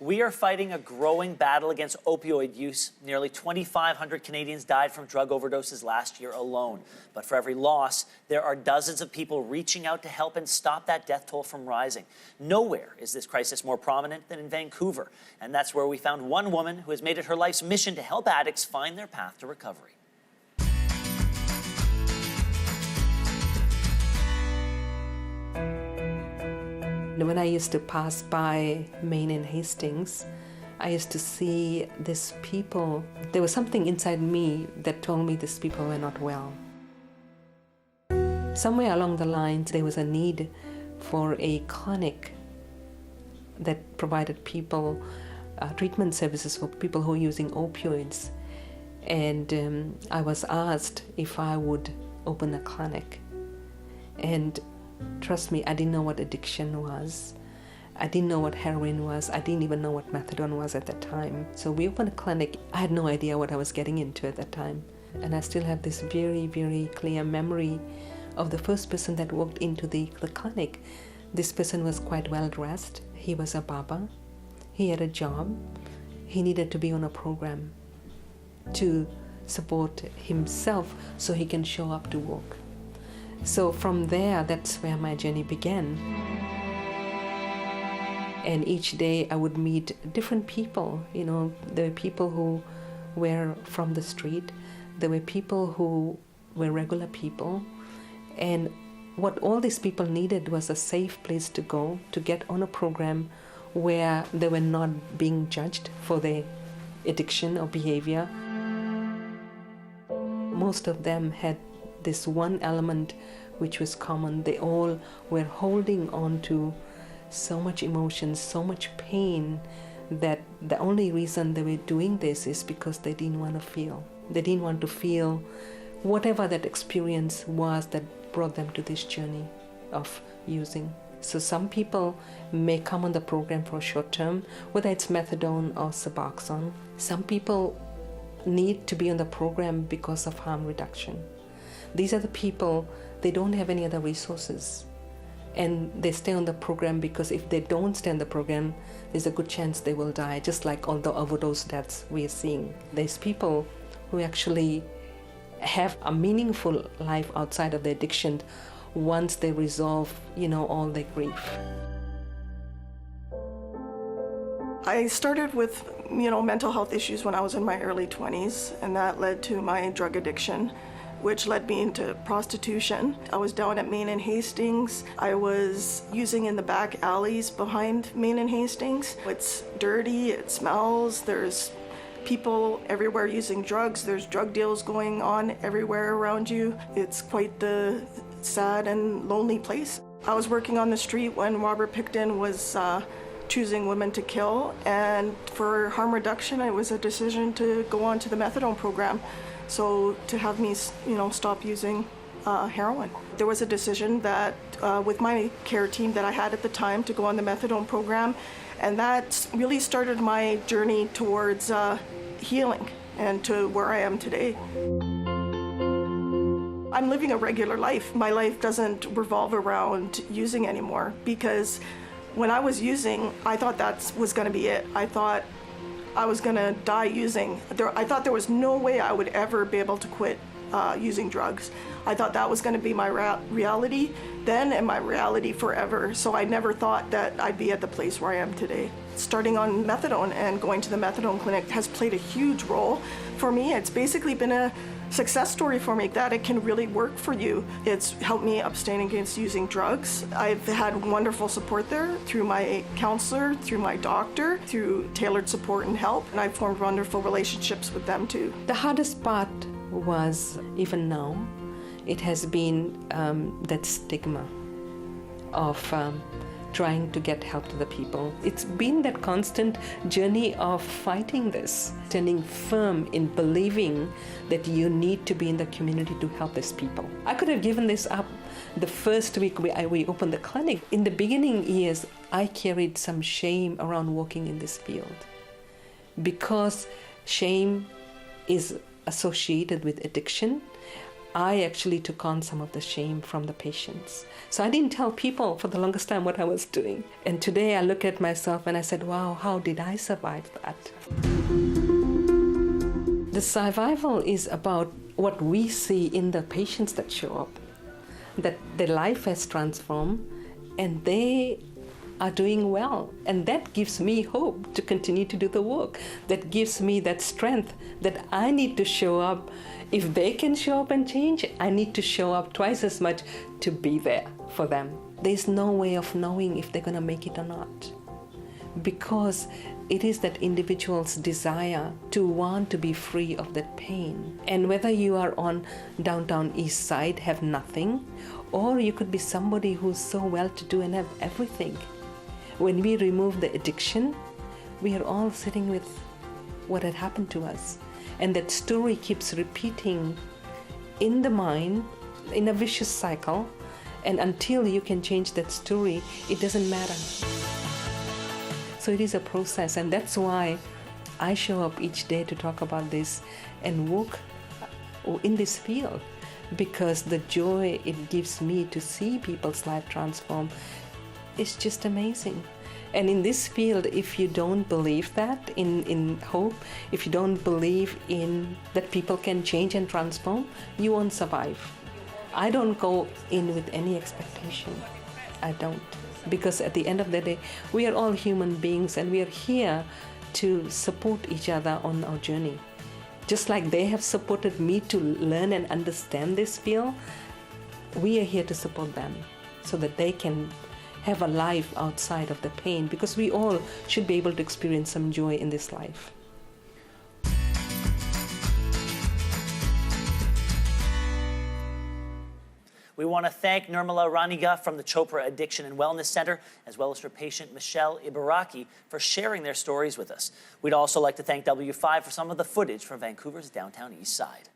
We are fighting a growing battle against opioid use. Nearly 2,500 Canadians died from drug overdoses last year alone. But for every loss, there are dozens of people reaching out to help and stop that death toll from rising. Nowhere is this crisis more prominent than in Vancouver. And that's where we found one woman who has made it her life's mission to help addicts find their path to recovery. When I used to pass by Main and Hastings, I used to see these people. There was something inside me that told me these people were not well. Somewhere along the lines, there was a need for a clinic that provided people treatment services for people who were using opioids. And I was asked if I would open a clinic. And trust me, I didn't know what addiction was. I didn't know what heroin was. I didn't even know what methadone was at that time. So we opened a clinic. I had no idea what I was getting into at that time. And I still have this very, very clear memory of the first person that walked into the clinic. This person was quite well dressed. He was a barber. He had a job. He needed to be on a program to support himself so he can show up to work. So from there, that's where my journey began. And each day I would meet different people. You know, there were people who were from the street. There were people who were regular people. And what all these people needed was a safe place to go, to get on a program where they were not being judged for their addiction or behavior. Most of them had this one element which was common. They all were holding on to so much emotion, so much pain, that the only reason they were doing this is because they didn't want to feel. They didn't want to feel whatever that experience was that brought them to this journey of using. So some people may come on the program for a short term, whether it's methadone or Suboxone. Some people need to be on the program because of harm reduction. These are the people, they don't have any other resources. And they stay on the program because if they don't stay on the program, there's a good chance they will die, just like all the overdose deaths we are seeing. There's people who actually have a meaningful life outside of the addiction once they resolve, all their grief. I started with, mental health issues when I was in my early 20s, and that led to my drug addiction, which led me into prostitution. I was down at Main and Hastings. I was using in the back alleys behind Main and Hastings. It's dirty, it smells, there's people everywhere using drugs, there's drug deals going on everywhere around you. It's quite the sad and lonely place. I was working on the street when Robert Pickton was choosing women to kill, and for harm reduction, it was a decision to go on to the methadone program. So to have me, stop using heroin. There was a decision that with my care team that I had at the time to go on the methadone program, and that really started my journey towards healing and to where I am today. I'm living a regular life. My life doesn't revolve around using anymore, because when I was using, I thought that was going to be it. I thought I was going to die using. I thought there was no way I would ever be able to quit using drugs. I thought that was going to be my reality then and my reality forever. So I never thought that I'd be at the place where I am today. Starting on methadone and going to the methadone clinic has played a huge role for me. It's basically been a success story for me that it can really work for you. It's helped me abstain against using drugs. I've had wonderful support there through my counselor, through my doctor, through tailored support and help, and I've formed wonderful relationships with them too. The hardest part was, even now, it has been that stigma of trying to get help to the people. It's been that constant journey of fighting this, standing firm in believing that you need to be in the community to help these people. I could have given this up the first week we opened the clinic. In the beginning years, I carried some shame around working in this field because shame is associated with addiction. I actually took on some of the shame from the patients. So I didn't tell people for the longest time what I was doing. And today I look at myself and I said, wow, how did I survive that? The survival is about what we see in the patients that show up, that their life has transformed and they are doing well. And that gives me hope to continue to do the work. That gives me that strength that I need to show up. If they can show up and change, I need to show up twice as much to be there for them. There's no way of knowing if they're going to make it or not, because it is that individual's desire to want to be free of that pain. And whether you are on downtown east side, have nothing, or you could be somebody who's so well-to-do and have everything. When we remove the addiction, we are all sitting with what had happened to us. And that story keeps repeating in the mind in a vicious cycle. And until you can change that story, it doesn't matter. So it is a process, and that's why I show up each day to talk about this and work in this field, because the joy it gives me to see people's life transform is just amazing. And in this field, if you don't believe that in hope, if you don't believe in that people can change and transform, you won't survive. I don't go in with any expectation. I don't. Because at the end of the day, we are all human beings and we are here to support each other on our journey. Just like they have supported me to learn and understand this field, we are here to support them so that they can have a life outside of the pain, because we all should be able to experience some joy in this life. We want to thank Nirmala Raniga from the Chopra Addiction and Wellness Center, as well as her patient Michelle Ibaraki, for sharing their stories with us. We'd also like to thank W5 for some of the footage from Vancouver's downtown east side.